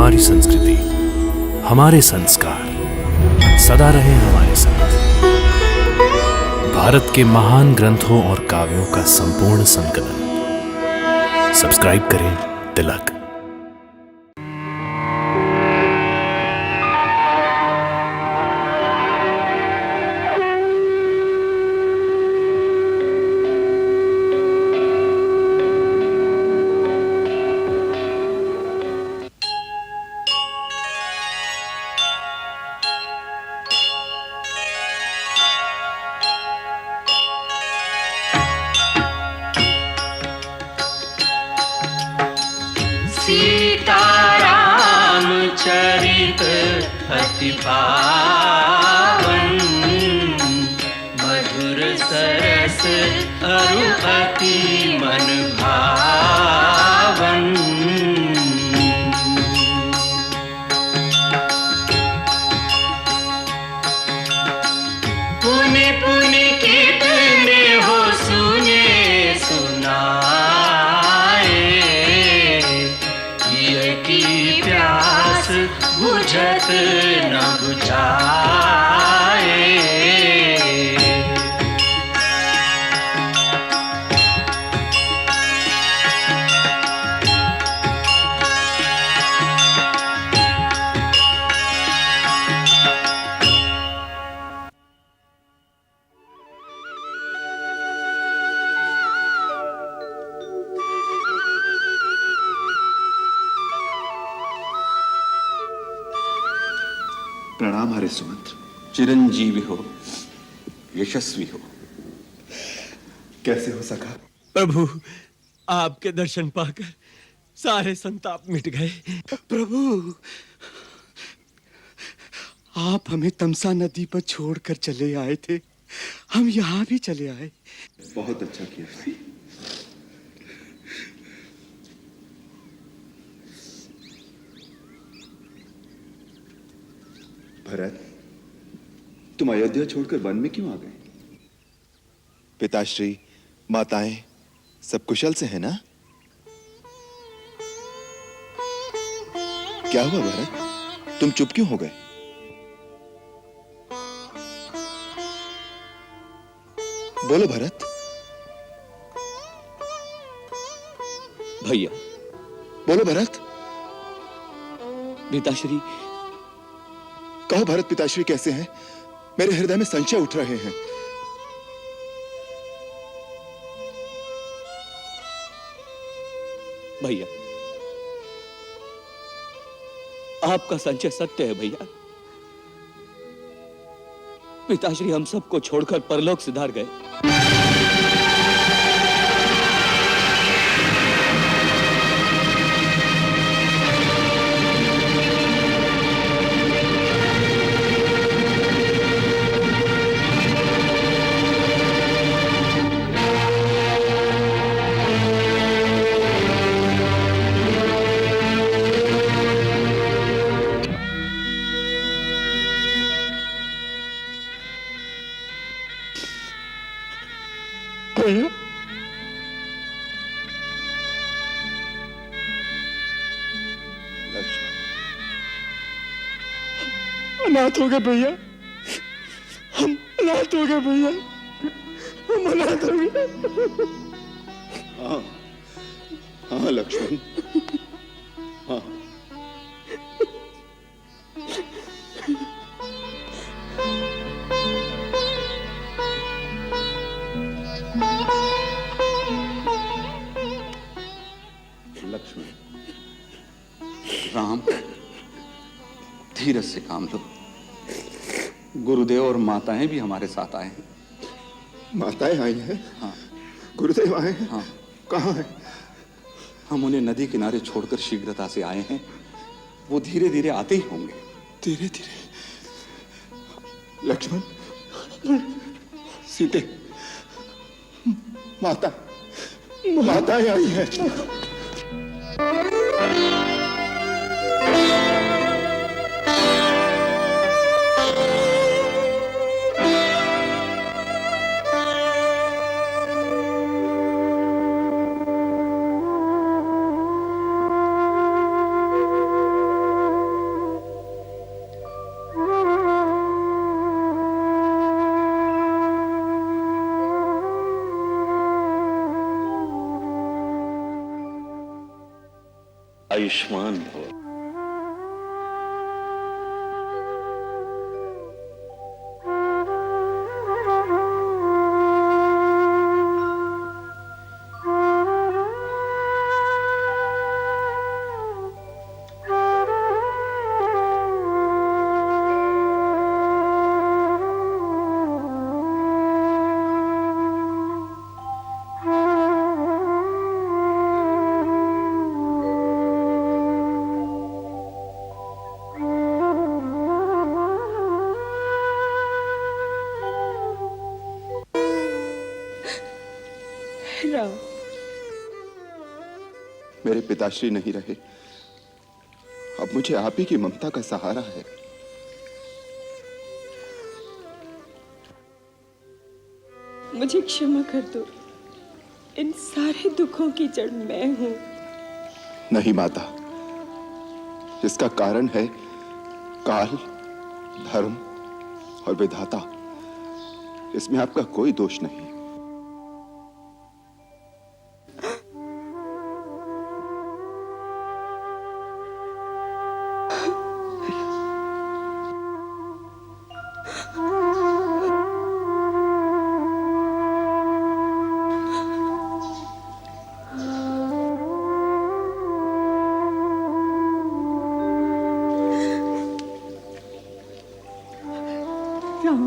हमारी संस्कृति, हमारे संस्कार सदा रहे हमारे साथ। भारत के महान ग्रंथों और काव्यों का संपूर्ण संकलन। सब्सक्राइब करें तिलक। सीताराम चरित अति पावन, मधुर सरस अरु अति मन भावन। पुनि पुनि कितने हो सुने सुनाए, की प्यास बुझत न बुझाए। प्रणाम हरे सुमंत्र। चिरंजीवी हो, यशस्वी हो। कैसे हो सका? प्रभु, आपके दर्शन पाकर सारे संताप मिट गए। प्रभु, आप हमें तमसा नदी पर छोड़कर चले आए थे, हम यहाँ भी चले आए। बहुत अच्छा किया भाई। भरत, तुम अयोध्या छोड़कर वन में क्यों आ गए? पिताश्री, माताएं सब कुशल से हैं ना? क्या हुआ भरत, तुम चुप क्यों हो गए? बोलो भरत। भैया। बोलो भरत। पिताश्री। कहो भरत, पिताश्री कैसे हैं? मेरे हृदय में संशय उठ रहे हैं। भैया, आपका संशय सत्य है भैया। पिताश्री हम सबको छोड़कर परलोक सिधार गए। अनाथ हो गए भैया, हम अनाथ हो गए भैया, हम अनाथ हो गए। हाँ हाँ लक्ष्मण, हाँ। लक्ष्मण, राम, धीरज से काम लो। गुरुदेव और माताएं भी हमारे साथ आए हैं। माताएं आई हैं? हाँ। गुरुदेव आए हैं? हाँ। कहाँ हैं? हम उन्हें नदी किनारे छोड़कर शीघ्रता से आए हैं। वो धीरे धीरे आते ही होंगे। धीरे धीरे? लक्ष्मण, सीते, माताएं आई हैं। आयुष्मान भव। राम, मेरे पिताश्री नहीं रहे, अब मुझे आप ही की ममता का सहारा है। मुझे क्षमा कर दो। इन सारे दुखों की जड़ मैं हूं। नहीं माता, इसका कारण है काल, धर्म और विधाता। इसमें आपका कोई दोष नहीं। राम,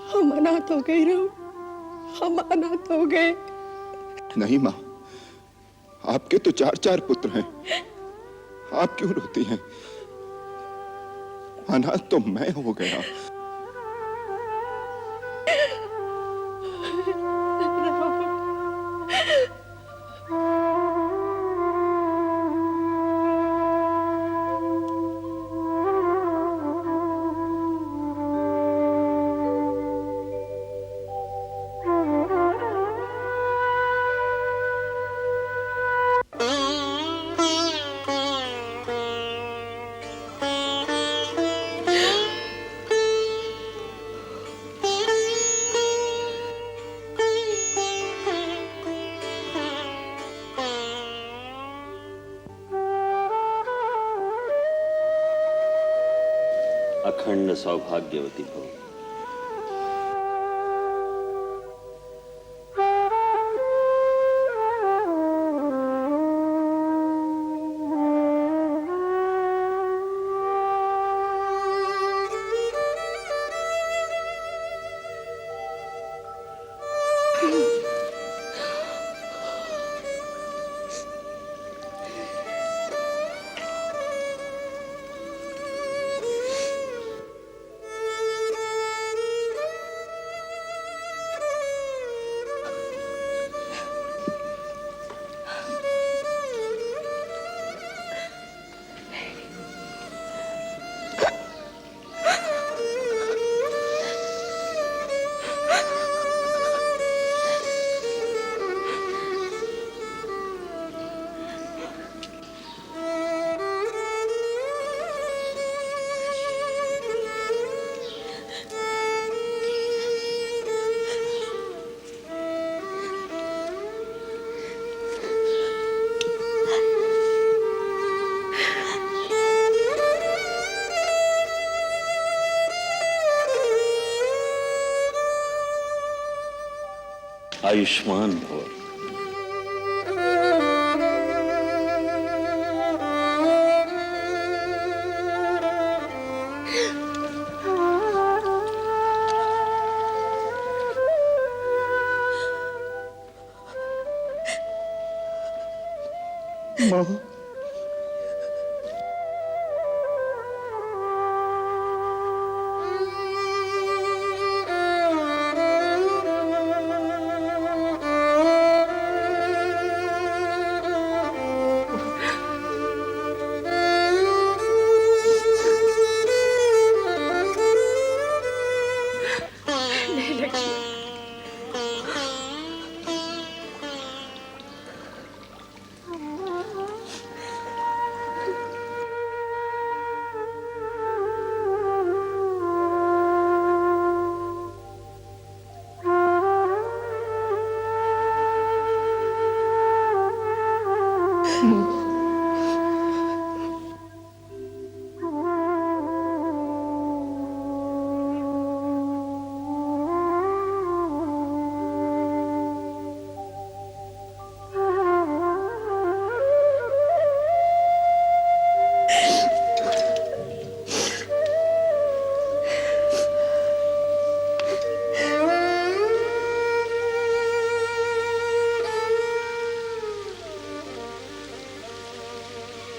हम अनाथ हो गए राम, हम अनाथ हो गए। नहीं मां, आपके तो 4 पुत्र हैं। आप क्यों रोती हैं? अनाथ तो मैं हो गया। अखंड सौभाग्यवती भव। आयुष्मान भव। माँ,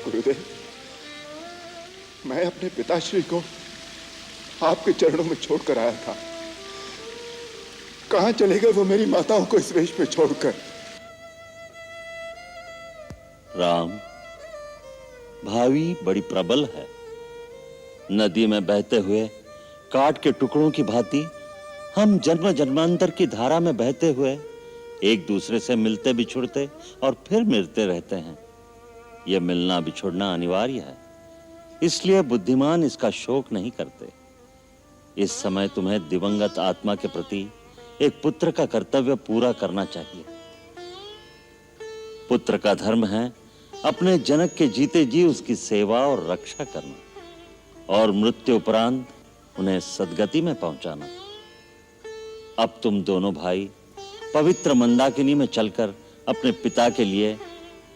गुरुदेव, मैं अपने पिताश्री को आपके चरणों में छोड़कर आया था। कहां चले गए वो मेरी माताओं को इस वेश में छोड़कर? राम, भावी बड़ी प्रबल है। नदी में बहते हुए काट के टुकड़ों की भांति हम जन्म जन्मांतर की धारा में बहते हुए एक दूसरे से मिलते बिछुड़ते और फिर मिलते रहते हैं। यह मिलना बिछुड़ना अनिवार्य है, इसलिए बुद्धिमान इसका शोक नहीं करते। इस समय तुम्हें दिवंगत आत्मा के प्रति एक पुत्र का कर्तव्य पूरा करना चाहिए। पुत्र का धर्म है अपने जनक के जीते जी उसकी सेवा और रक्षा करना, और मृत्यु उपरांत उन्हें सद्गति में पहुंचाना। अब तुम दोनों भाई पवित्र मंदाकिनी में चलकर अपने पिता के लिए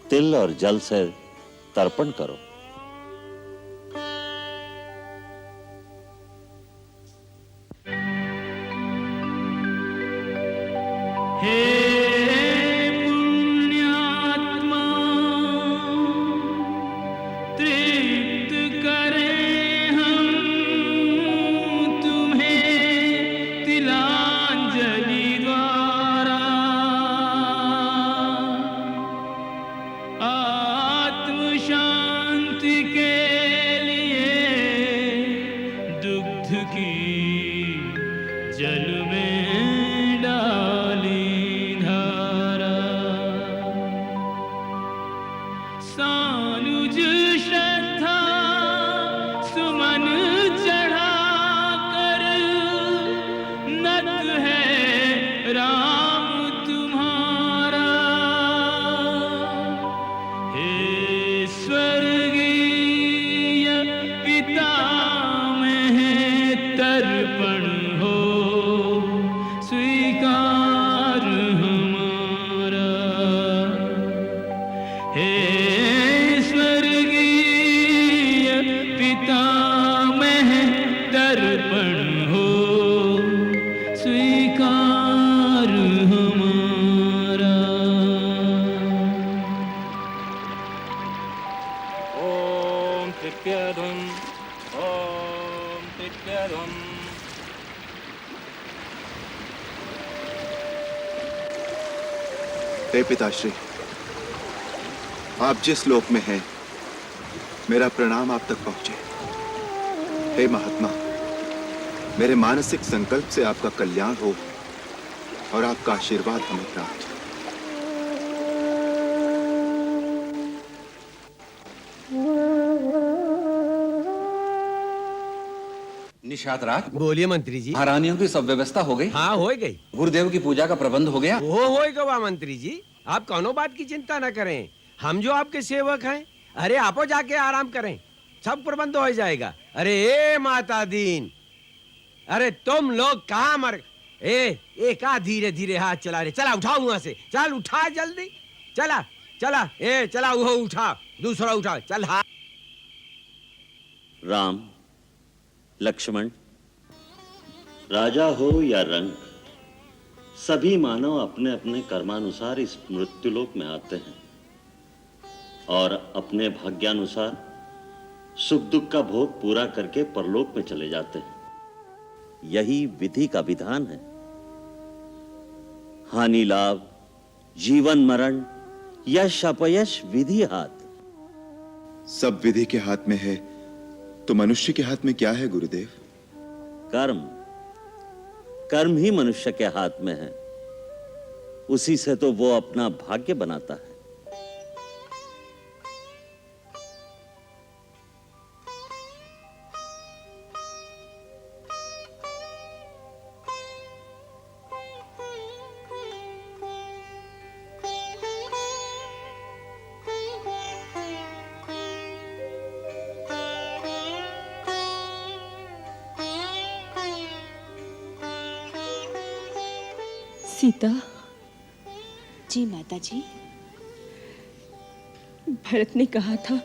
तिल और जल से तर्पण करो। हे पुण्यात्मा, तृप्त करें हम तुम्हें तिलांजलि द्वारा। आत्म शांति के लिए दुग्ध की जल में डाली धारा। सानुज श्रद्धा सुमन चढ़ा कर नत है राम तुम्हारा। हे स्वर्गीय पिता में तर्पण हो स्वीकार हमारा। हे स्वर्गीय पिता में तर्पण हो स्वीकार हमारा। ओम प्रत्यधुम, ओम प्रत्यधुम। हे पिताश्री, आप जिस लोक में हैं, मेरा प्रणाम आप तक पहुंचे। हे महात्मा, मेरे मानसिक संकल्प से आपका कल्याण हो और आपका आशीर्वाद हमें प्राप्त हो। निषाद राज, बोलिए मंत्री जी। महारानियों की सब व्यवस्था हो गई? हाँ, हो गई। गुरुदेव की पूजा का प्रबंध हो गया? वो हो गवा मंत्री जी, आप कौनो बात की चिंता न करें। हम जो आपके सेवक हैं, अरे आपो जाके आराम करें, सब प्रबंध हो जाएगा। अरे ए माता दीन, अरे तुम लोग कहाँ मर एक धीरे धीरे हाथ चला रहे। चला उठाओ वहां से, चल उठा जल्दी। चला चला चला वो उठा, दूसरा उठा, चल। हाँ राम, लक्ष्मण, राजा हो या रंक, सभी मानव अपने अपने कर्मानुसार इस मृत्युलोक में आते हैं और अपने भाग्यानुसार सुख दुख का भोग पूरा करके परलोक में चले जाते हैं। यही विधि का विधान है। हानि लाभ, जीवन मरण, यश अपयश विधि हाथ। सब विधि के हाथ में है, तो मनुष्य के हाथ में क्या है गुरुदेव? कर्म। कर्म ही मनुष्य के हाथ में है, उसी से तो वो अपना भाग्य बनाता है। सीता, जी माता जी। भरत ने कहा था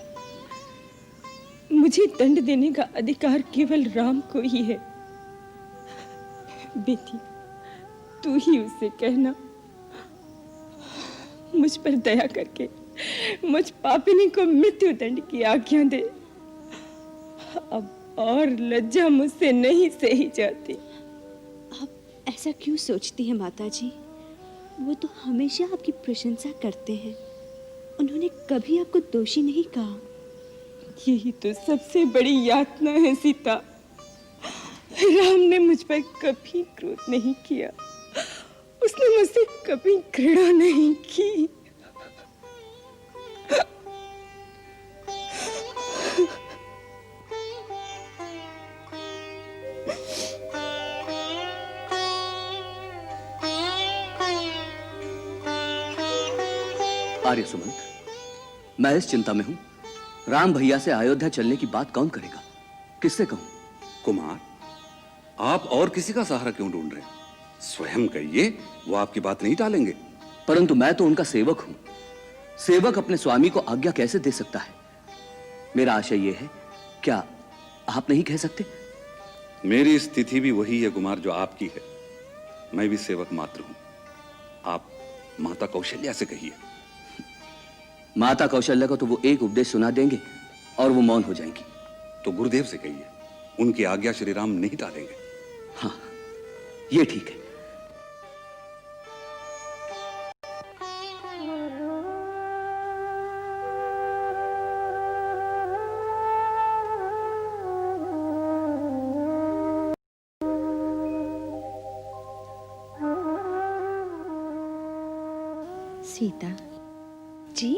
मुझे दंड देने का अधिकार केवल राम को ही है। बेटी, तू ही उससे कहना मुझ पर दया करके मुझ पापिनी को मृत्यु दंड की आज्ञा दे। अब और लज्जा मुझसे नहीं सही जाती। आप ऐसा क्यों सोचती हैं माता जी? वो तो हमेशा आपकी प्रशंसा करते हैं। उन्होंने कभी आपको दोषी नहीं कहा। यही तो सबसे बड़ी यातना है सीता। राम ने मुझ पर कभी क्रोध नहीं किया, उसने मुझसे कभी घृणा नहीं की। आर्य सुमंत, मैं इस चिंता में हूं, राम भैया से अयोध्या चलने की बात कौन करेगा? किससे कहूं? कुमार, आप और किसी का सहारा क्यों ढूंढ रहे हैं? स्वयं कहिए, वो आपकी बात नहीं टालेंगे। परंतु मैं तो उनका सेवक हूं। सेवक अपने स्वामी को आज्ञा कैसे दे सकता है? मेरा आशय यह है, क्या आप नहीं कह सकते? मेरी स्थिति भी वही है कुमार जो आपकी है। मैं भी सेवक मात्र हूं। आप माता कौशल्या से कहिए। माता कौशल्या को तो वो एक उपदेश सुना देंगे और वो मौन हो जाएंगी। तो गुरुदेव से कहिए, उनकी आज्ञा श्री राम नहीं टालेंगे। हाँ, ये ठीक है। सीता जी,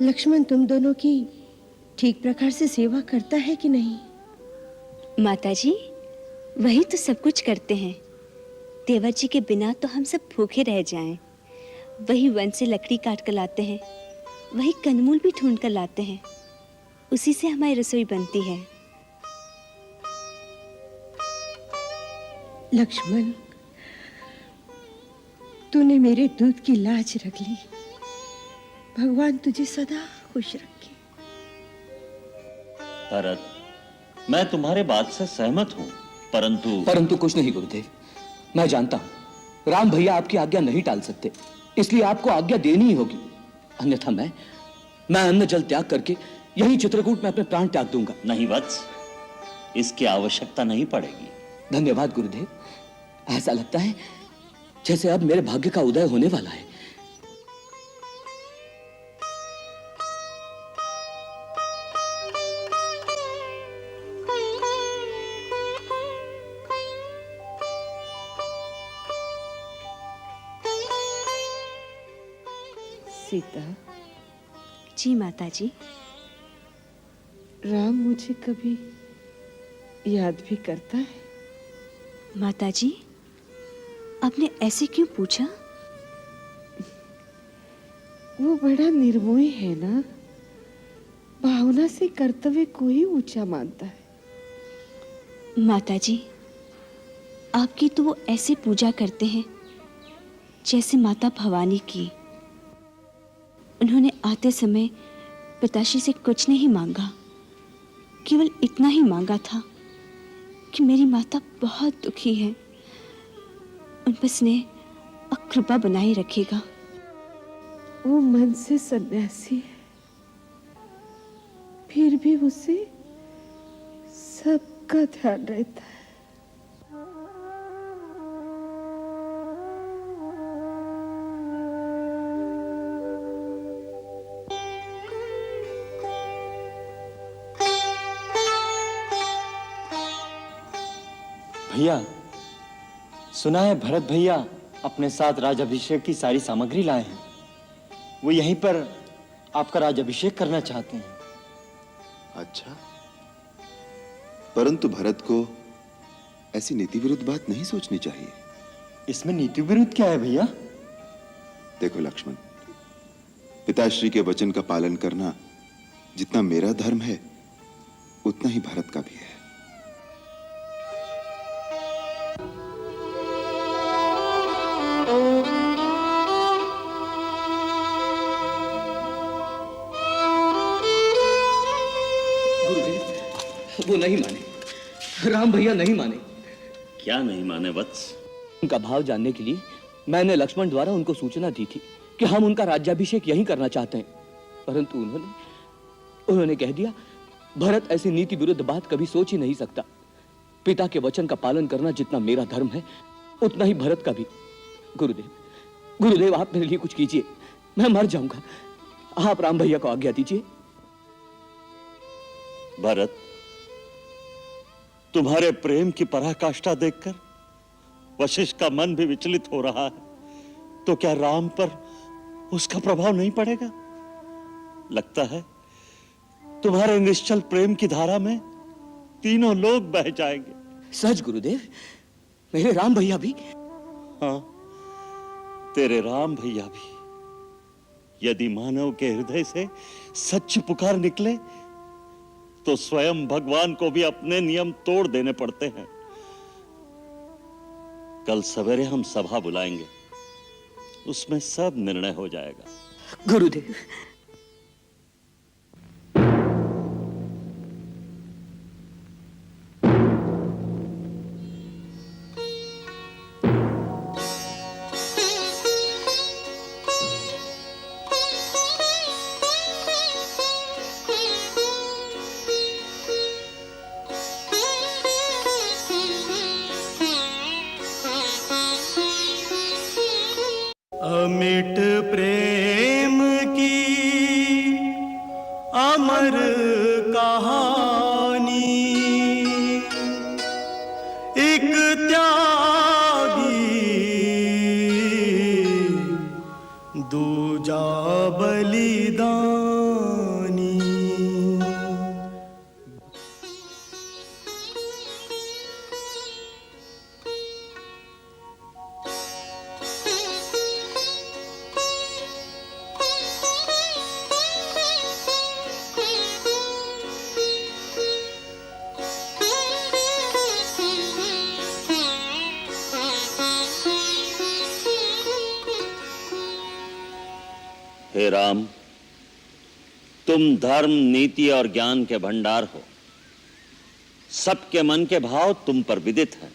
लक्ष्मण तुम दोनों की ठीक प्रकार से सेवा करता है कि नहीं? माता जी, वही तो सब कुछ करते हैं। देवर जी के बिना तो हम सब भूखे रह जाएं। वही वन से लकड़ी काट कर लाते हैं, वही कंदमूल भी ढूंढ कर लाते हैं। उसी से हमारी रसोई बनती है। लक्ष्मण, तूने मेरे दूध की लाज रख ली। भगवान तुझे सदा खुश रखे। भरत, मैं तुम्हारे बात से सहमत हूं, परंतु कुछ नहीं गुरुदेव। मैं जानता हूं राम भैया आपकी आज्ञा नहीं टाल सकते, इसलिए आपको आज्ञा देनी ही होगी। अन्यथा मैं अन्न जल त्याग करके यही चित्रकूट में अपने प्राण त्याग दूंगा। नहीं वत्स, इसकी आवश्यकता नहीं पड़ेगी। धन्यवाद गुरुदेव। ऐसा लगता है जैसे अब मेरे भाग्य का उदय होने वाला है। सीता जी माता जी। राम मुझे कभी याद भी करता है? माता जी, आपने ऐसे क्यों पूछा? वो बड़ा निर्मोही है ना, भावना से कर्तव्य को ही ऊंचा मानता है। माता जी, आपकी तो वो ऐसे पूजा करते हैं जैसे माता भवानी की। उन्होंने आते समय पिताश्री से कुछ नहीं मांगा, केवल इतना ही मांगा था कि मेरी माता बहुत दुखी है, उन पर स्नेह और कृपा बनाए रखेगा। वो मन से सन्यासी है, फिर भी उसे सबका ध्यान रहता है। भैया, सुना है भरत भैया अपने साथ राजाभिषेक की सारी सामग्री लाए हैं। वो यहीं पर आपका राजाभिषेक करना चाहते हैं। अच्छा, परंतु भरत को ऐसी नीति विरुद्ध बात नहीं सोचनी चाहिए। इसमें नीति विरुद्ध क्या है भैया? देखो लक्ष्मण, पिताश्री के वचन का पालन करना जितना मेरा धर्म है उतना ही भरत का भी है। वो नहीं माने, राम भैया नहीं माने। क्या नहीं माने वत्स? उनका भाव जानने के लिए मैंने लक्ष्मण द्वारा उनको सूचना दी थी कि हम उनका राज्याभिषेक यहीं करना चाहते हैं, परंतु उन्होंने कह दिया भरत ऐसी नीति विरुद्ध बात कभी सोच ही नहीं सकता। पिता के वचन का पालन करना जितना मेरा धर्म है उतना ही भरत का भी। गुरुदेव आप मेरे लिए कुछ कीजिए, मैं मर जाऊंगा। आप राम भैया को आज्ञा दीजिए। भरत, तुम्हारे प्रेम की पराकाष्ठा देखकर वशिष्ठ का मन भी विचलित हो रहा है, तो क्या राम पर उसका प्रभाव नहीं पड़ेगा? लगता है तुम्हारे निश्चल प्रेम की धारा में तीनों लोग बह जाएंगे। सच गुरुदेव, मेरे राम भैया भी? हाँ, तेरे राम भैया भी। यदि मानव के हृदय से सच्ची पुकार निकले तो स्वयं भगवान को भी अपने नियम तोड़ देने पड़ते हैं। कल सवेरे हम सभा बुलाएंगे, उसमें सब निर्णय हो जाएगा। गुरुदेव, अमिट प्रेम की अमर कहानी, एक त्यागी दूजा बलिदानी। हे राम, तुम धर्म, नीति और ज्ञान के भंडार हो। सबके मन के भाव तुम पर विदित हैं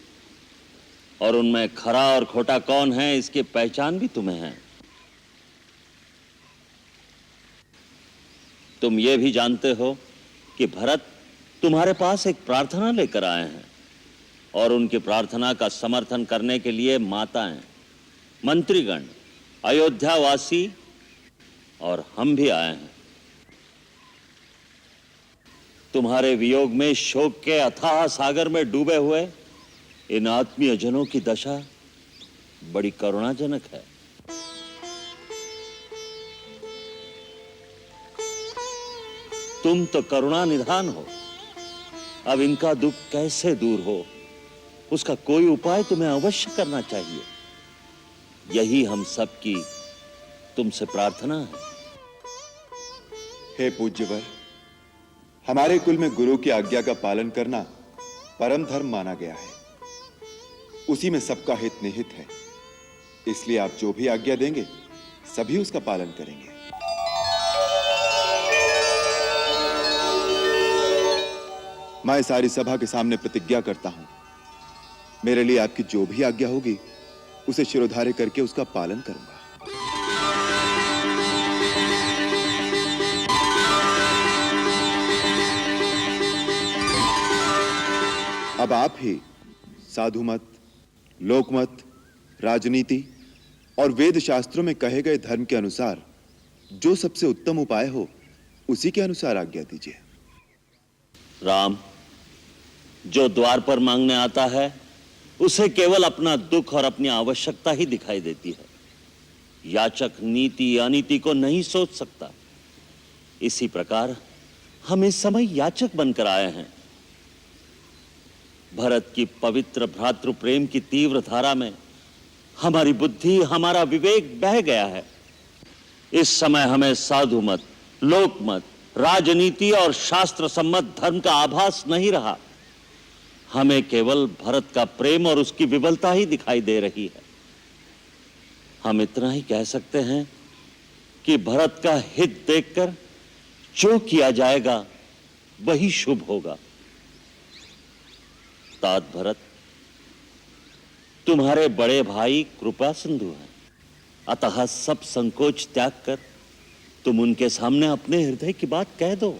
और उनमें खरा और खोटा कौन है इसकी पहचान भी तुम्हें है। तुम ये भी जानते हो कि भरत तुम्हारे पास एक प्रार्थना लेकर आए हैं और उनकी प्रार्थना का समर्थन करने के लिए माताएं, मंत्रीगण, अयोध्यावासी और हम भी आए हैं। तुम्हारे वियोग में शोक के अथाह सागर में डूबे हुए इन आत्मीय जनों की दशा बड़ी करुणाजनक है। तुम तो करुणा निधान हो, अब इनका दुख कैसे दूर हो उसका कोई उपाय तुम्हें अवश्य करना चाहिए। यही हम सबकी तुमसे प्रार्थना है। हे पूज्यवर, हमारे कुल में गुरु की आज्ञा का पालन करना परम धर्म माना गया है। उसी में सबका हित निहित है। इसलिए आप जो भी आज्ञा देंगे सभी उसका पालन करेंगे। मैं सारी सभा के सामने प्रतिज्ञा करता हूं, मेरे लिए आपकी जो भी आज्ञा होगी उसे शिरोधार्य करके उसका पालन करूंगा। अब आप ही साधुमत, लोकमत, राजनीति और वेद शास्त्रों में कहे गए धर्म के अनुसार जो सबसे उत्तम उपाय हो उसी के अनुसार आज्ञा दीजिए। राम, जो द्वार पर मांगने आता है उसे केवल अपना दुख और अपनी आवश्यकता ही दिखाई देती है। याचक नीति अनीति को नहीं सोच सकता। इसी प्रकार हम इस समय याचक बनकर आए हैं। भरत की पवित्र भ्रातृ प्रेम की तीव्र धारा में हमारी बुद्धि, हमारा विवेक बह गया है। इस समय हमें साधु मत, लोक मत, राजनीति और शास्त्र सम्मत धर्म का आभास नहीं रहा। हमें केवल भरत का प्रेम और उसकी विबलता ही दिखाई दे रही है। हम इतना ही कह सकते हैं कि भरत का हित देखकर जो किया जाएगा वही शुभ होगा। तात भरत, तुम्हारे बड़े भाई कृपा सिंधु हैं, अतः सब संकोच त्याग कर तुम उनके सामने अपने हृदय की बात कह दो।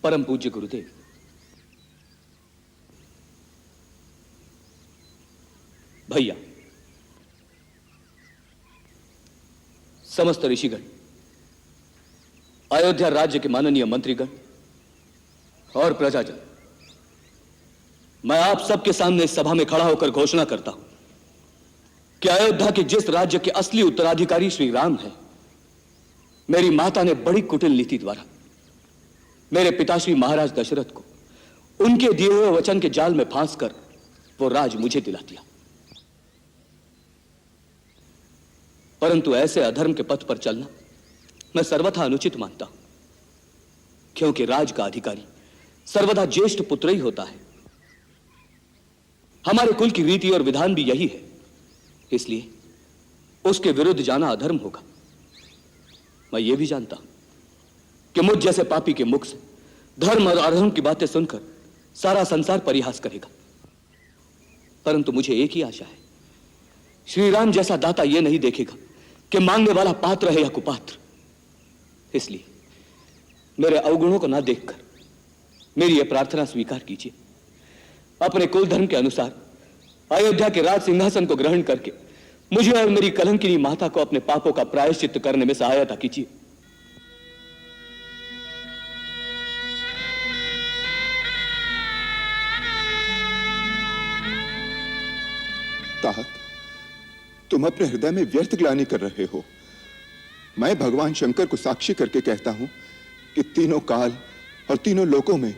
परम पूज्य गुरुदेव, भैया, समस्त ऋषिगण, अयोध्या राज्य के माननीय मंत्रीगण और प्रजाजन, मैं आप सबके सामने इस सभा में खड़ा होकर घोषणा करता हूं कि अयोध्या के जिस राज्य के असली उत्तराधिकारी श्री राम हैं, मेरी माता ने बड़ी कुटिल नीति द्वारा मेरे पिताश्री महाराज दशरथ को उनके दिए हुए वचन के जाल में फांसकर वो राज मुझे दिला दिया। परंतु ऐसे अधर्म के पथ पर चलना मैं सर्वथा अनुचित मानता हूं, क्योंकि राज का अधिकारी सर्वदा ज्येष्ठ पुत्र ही होता है। हमारे कुल की रीति और विधान भी यही है, इसलिए उसके विरुद्ध जाना अधर्म होगा। मैं यह भी जानता हूं कि मुझ जैसे पापी के मुख से धर्म और अधर्म की बातें सुनकर सारा संसार परिहास करेगा, परंतु मुझे एक ही आशा है, श्री राम जैसा दाता यह नहीं देखेगा कि मांगने वाला पात्र है या कुपात्र। इसलिए मेरे अवगुणों को ना देखकर मेरी यह प्रार्थना स्वीकार कीजिए। अपने कुल धर्म के अनुसार अयोध्या के राज सिंहासन को ग्रहण करके मुझे और मेरी कलंकिनी माता को अपने पापों का प्रायश्चित्त करने में सहायता कीजिए। तात, तुम अपने हृदय में व्यर्थ ग्लानि कर रहे हो। मैं भगवान शंकर को साक्षी करके कहता हूं कि तीनों काल और तीनों लोकों में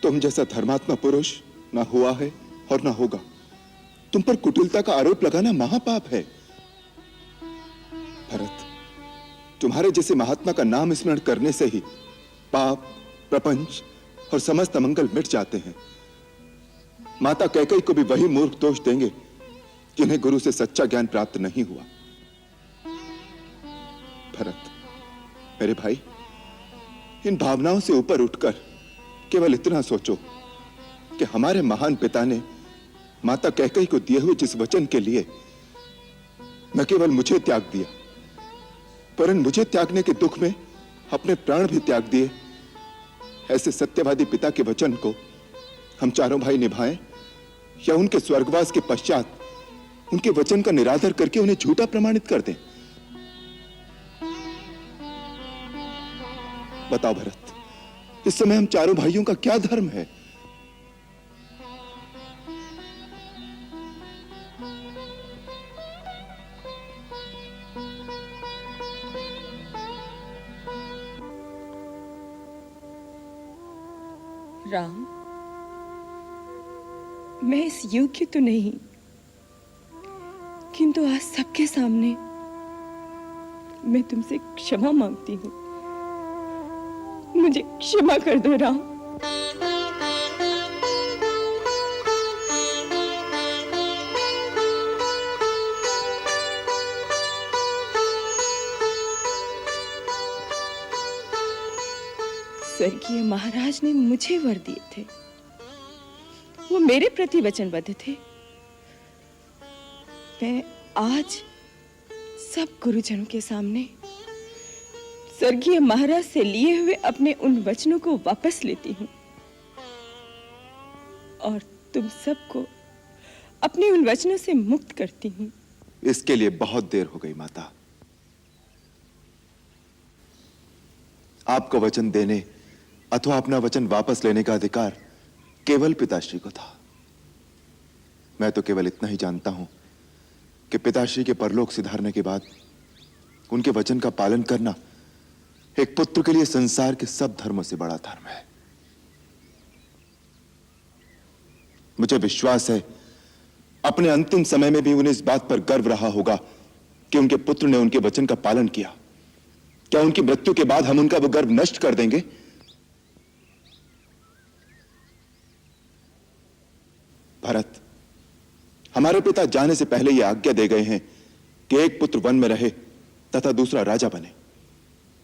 तुम जैसा धर्मात्मा पुरुष ना हुआ है और ना होगा। तुम पर कुटिलता का आरोप लगाना महापाप है। भरत, तुम्हारे जैसे महात्मा का नाम स्मरण करने से ही पाप, प्रपंच और समस्त अमंगल मिट जाते हैं। माता कैकेयी को भी वही मूर्ख दोष देंगे जिन्हें गुरु से सच्चा ज्ञान प्राप्त नहीं हुआ। भरत, मेरे भाई, इन भावनाओं से ऊपर उठकर केवल इतना सोचो कि हमारे महान पिता ने माता कैकेयी को दिए हुए जिस वचन के लिए न केवल मुझे त्याग दिया, परंतु मुझे त्यागने के दुख में अपने प्राण भी त्याग दिए, ऐसे सत्यवादी पिता के वचन को हम चारों भाई निभाएं या उनके स्वर्गवास के पश्चात उनके वचन का निरादर करके उन्हें झूठा प्रमाणित कर दें? बताओ भरत, इस समय हम चारों भाइयों का क्या धर्म है? राम, मैं इस योग्य तो नहीं, किंतु आज सबके सामने मैं तुमसे क्षमा मांगती हूँ। मुझे क्षमा कर दो राम। स्वर्गीय महाराज ने मुझे वर दिए थे, वो मेरे प्रति वचनबद्ध थे। मैं आज सब गुरुजनों के सामने स्वर्गीय महाराज से लिए हुए अपने उन वचनों को वापस लेती हूँ और तुम सबको अपने उन वचनों से मुक्त करती हूँ। इसके लिए बहुत देर हो गई माता। आपको वचन देने अथवा अपना वचन वापस लेने का अधिकार केवल पिताश्री को था। मैं तो केवल इतना ही जानता हूं कि पिताश्री के परलोक सिधारने के बाद उनके वचन का पालन करना एक पुत्र के लिए संसार के सब धर्मों से बड़ा धर्म है। मुझे विश्वास है अपने अंतिम समय में भी उन्हें इस बात पर गर्व रहा होगा कि उनके पुत्र ने उनके वचन का पालन किया। क्या उनकी मृत्यु के बाद हम उनका वो गर्व नष्ट कर देंगे? भरत, हमारे पिता जाने से पहले यह आज्ञा दे गए हैं कि एक पुत्र वन में रहे तथा दूसरा राजा बने।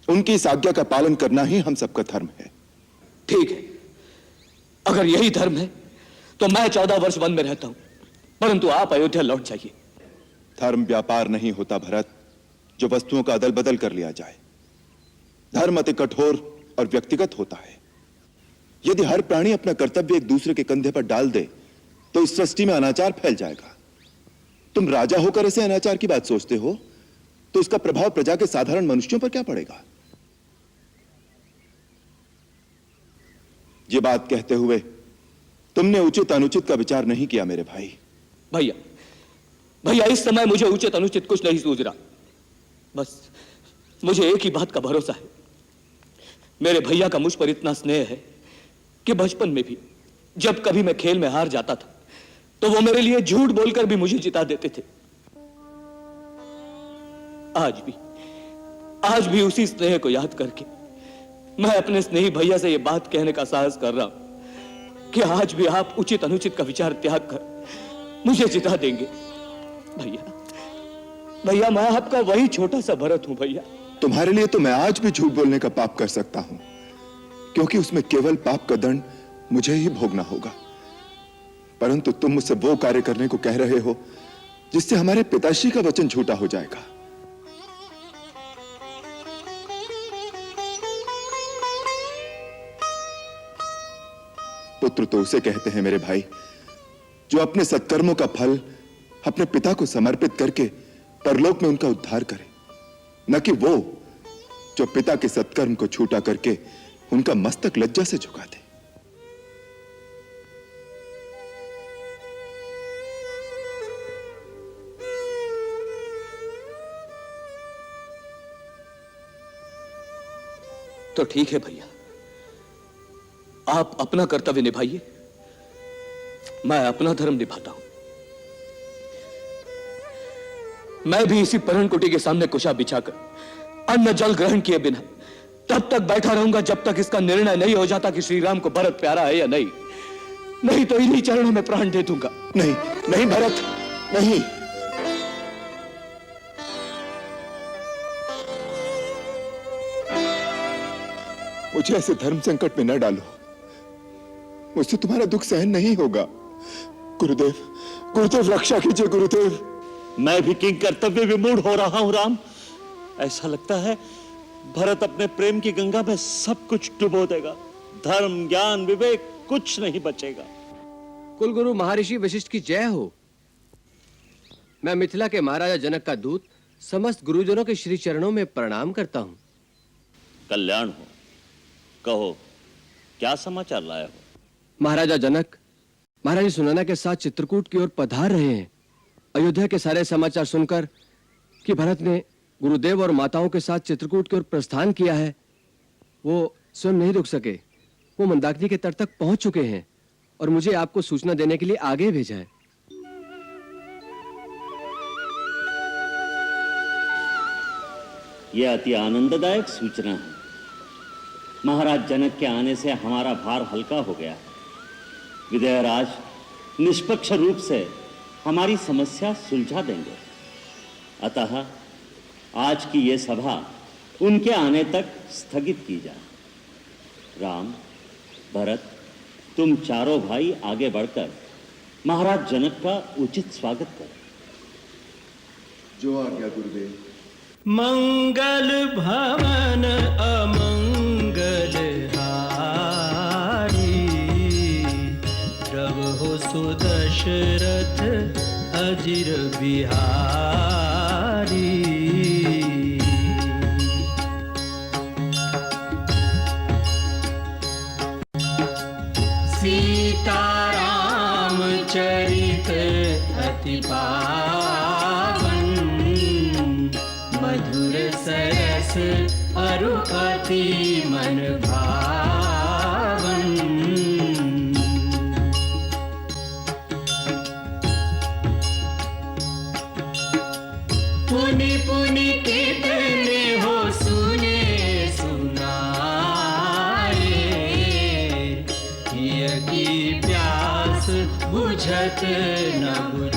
उनकी इस आज्ञा का पालन करना ही हम सबका धर्म है। ठीक है, अगर यही धर्म है तो मैं 14 वर्ष वन में रहता हूं, परंतु आप अयोध्या लौट जाइए। धर्म व्यापार नहीं होता भरत, जो वस्तुओं का अदल बदल कर लिया जाए। धर्म अति कठोर और व्यक्तिगत होता है। यदि हर प्राणी अपना कर्तव्य एक दूसरे के कंधे पर डाल दे तो इस सृष्टि में अनाचार फैल जाएगा। तुम राजा होकर ऐसे अनाचार की बात सोचते हो तो इसका प्रभाव प्रजा के साधारण मनुष्यों पर क्या पड़ेगा? ये बात कहते हुए तुमने उचित अनुचित का विचार नहीं किया मेरे भाई। भैया भैया, इस समय मुझे उचित अनुचित कुछ नहीं सूझ रहा। बस मुझे एक ही बात का भरोसा है, मेरे भैया का मुझ पर इतना स्नेह है कि बचपन में भी जब कभी मैं खेल में हार जाता था तो वो मेरे लिए झूठ बोलकर भी मुझे जिता देते थे। आज भी उसी स्नेह को याद करके मैं अपने स्नेही भैया से यह बात कहने का साहस कर रहा हूं कि आज भी आप उचित अनुचित का विचार त्याग कर मुझे जिता देंगे। भैया भैया, मैं आपका वही छोटा सा भरत हूं भैया। तुम्हारे लिए तो मैं आज भी झूठ बोलने का पाप कर सकता हूं, क्योंकि उसमें केवल पाप का दंड मुझे ही भोगना होगा। परंतु तुम मुझसे वो कार्य करने को कह रहे हो जिससे हमारे पिताश्री का वचन झूठा हो जाएगा। पुत्र तो उसे कहते हैं मेरे भाई जो अपने सत्कर्मों का फल अपने पिता को समर्पित करके परलोक में उनका उद्धार करे, न कि वो जो पिता के सत्कर्म को छूटा करके उनका मस्तक लज्जा से झुका दे। तो ठीक है भैया, आप अपना कर्तव्य निभाइए, मैं अपना धर्म निभाता हूं। मैं भी इसी पर्णकुटी के सामने कुशा बिछाकर अन्न जल ग्रहण किए बिना तब तक बैठा रहूंगा जब तक इसका निर्णय नहीं हो जाता कि श्री राम को भरत प्यारा है या नहीं। नहीं तो इन्हीं चरणों में प्राण दे दूंगा। नहीं नहीं भरत, नहीं। मुझे ऐसे धर्म संकट में न डालो, मुझसे तुम्हारा दुख सहन नहीं होगा। गुरुदेव, गुरुदेव रक्षा कीजिए गुरुदेव। मैं भी किंग कर्तव्य विमूढ़ हो रहा हूं राम। ऐसा लगता है भरत अपने प्रेम की गंगा में सब कुछ डुबो देगा। धर्म ज्ञान विवेक कुछ नहीं बचेगा। कुलगुरु महर्षि वशिष्ठ की जय हो। मैं मिथिला के महाराजा जनक का दूत समस्त गुरुजनों के श्री चरणों में प्रणाम करता हूं। कल्याण हो। कहो, क्या समाचार लाए हो? महाराजा जनक महारानी सुनैना के साथ चित्रकूट की ओर पधार रहे हैं। अयोध्या के सारे समाचार सुनकर कि भरत ने गुरुदेव और माताओं के साथ चित्रकूट की ओर प्रस्थान किया है, वो स्वयं नहीं रुक सके। वो मंदाकिनी के तट तक पहुंच चुके हैं और मुझे आपको सूचना देने के लिए आगे भेजा है। यह अति आनंददायक सूचना है। महाराज जनक के आने से हमारा भार हल्का हो गया। विजयराज निष्पक्ष रूप से हमारी समस्या सुलझा देंगे। अतः आज की ये सभा उनके आने तक स्थगित की जाए। राम, भरत, तुम चारों भाई आगे बढ़कर महाराज जनक का उचित स्वागत करो। जो आज्ञा गुरुदेव। मंगल भवन अमंगल हारी, प्रभु सुदशरथ अजिर बिहारी। सीताराम चरित अति पावन, मधुर सरस अरु अति मन भावन। पुनि पुनि कितने हो सुने सुनाए, हिय की प्यास बुझत न बुझाए।